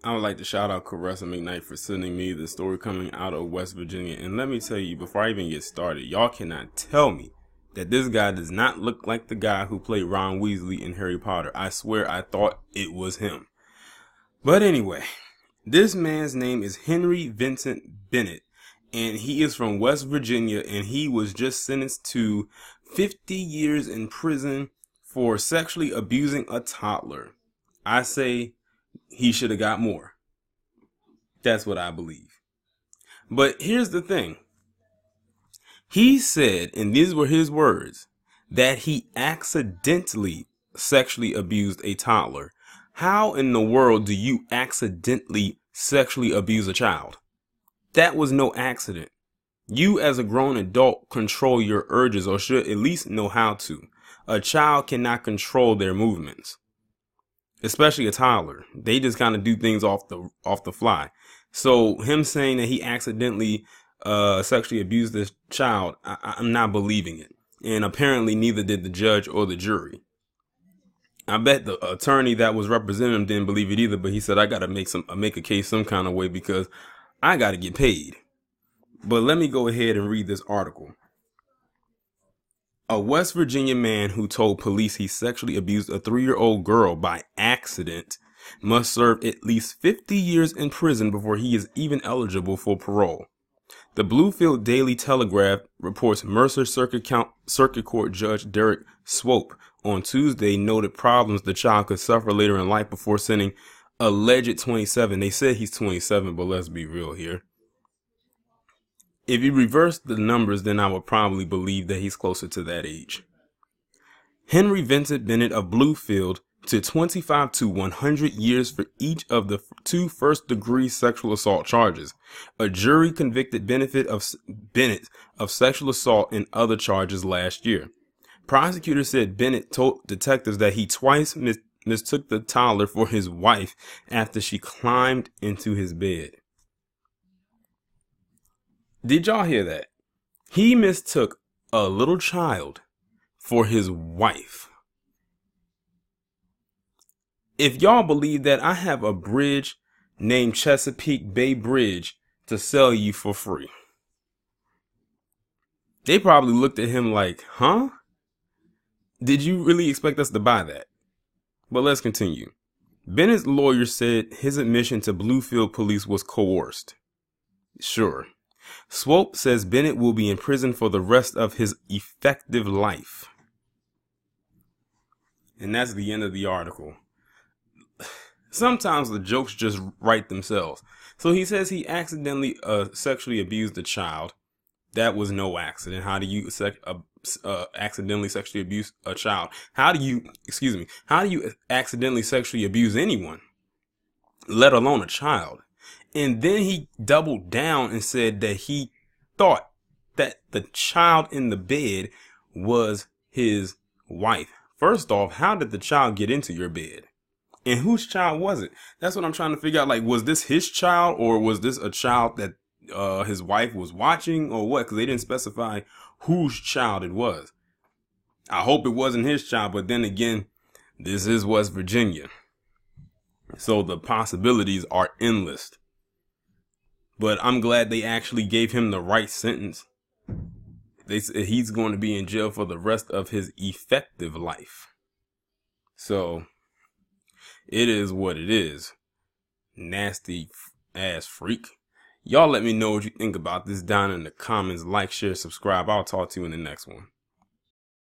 I would like to shout out Caressa McKnight for sending me the story coming out of West Virginia. And let me tell you, before I even get started, y'all cannot tell me that this guy does not look like the guy who played Ron Weasley in Harry Potter. I swear I thought it was him. But anyway, this man's name is Henry Vincent Bennett, and he is from West Virginia, and he was just sentenced to 50 years in prison for sexually abusing a toddler. I say he should have got more. That's what I believe. But here's the thing. He said, and these were his words, that he accidentally sexually abused a toddler. How in the world do you accidentally sexually abuse a child? That was no accident. You as a grown adult control your urges, or should at least know how to. A child cannot control their movements. Especially a toddler. They just kind of do things off the fly. So him saying that he accidentally sexually abused this child, I'm not believing it. And apparently neither did the judge or the jury. I bet the attorney that was representing him didn't believe it either, but he said, I got to make a case some kind of way because I got to get paid. But let me go ahead and read this article. A West Virginia man who told police he sexually abused a 3-year-old girl by accident must serve at least 50 years in prison before he is even eligible for parole. The Bluefield Daily Telegraph reports Mercer Circuit Court Judge Derek Swope on Tuesday noted problems the child could suffer later in life before sending alleged 27. They said he's 27, but let's be real here. If you reverse the numbers, then I would probably believe that he's closer to that age. Henry Vincent Bennett of Bluefield to 25 to 100 years for each of the 2 first-degree sexual assault charges. A jury convicted Bennett of sexual assault and other charges last year. Prosecutors said Bennett told detectives that he twice mistook the toddler for his wife after she climbed into his bed. Did y'all hear that? He mistook a little child for his wife. If y'all believe that, I have a bridge named Chesapeake Bay Bridge to sell you for free. They probably looked at him like, huh? Did you really expect us to buy that? But let's continue. Bennett's lawyer said his admission to Bluefield police was coerced. Sure. Swope says Bennett will be in prison for the rest of his effective life. And that's the end of the article. Sometimes the jokes just write themselves. So he says he accidentally sexually abused a child. That was no accident. How do you accidentally sexually abuse a child? How do you accidentally sexually abuse anyone, let alone a child? And then he doubled down and said that he thought that the child in the bed was his wife. First off, how did the child get into your bed? And whose child was it? That's what I'm trying to figure out. Like, was this his child, or was this a child that his wife was watching, or what? Because they didn't specify whose child it was. I hope it wasn't his child, but then again, this is West Virginia. So the possibilities are endless. But I'm glad they actually gave him the right sentence. They said he's going to be in jail for the rest of his effective life. So it is what it is. Nasty ass freak. Y'all let me know what you think about this down in the comments. Like, share, subscribe. I'll talk to you in the next one.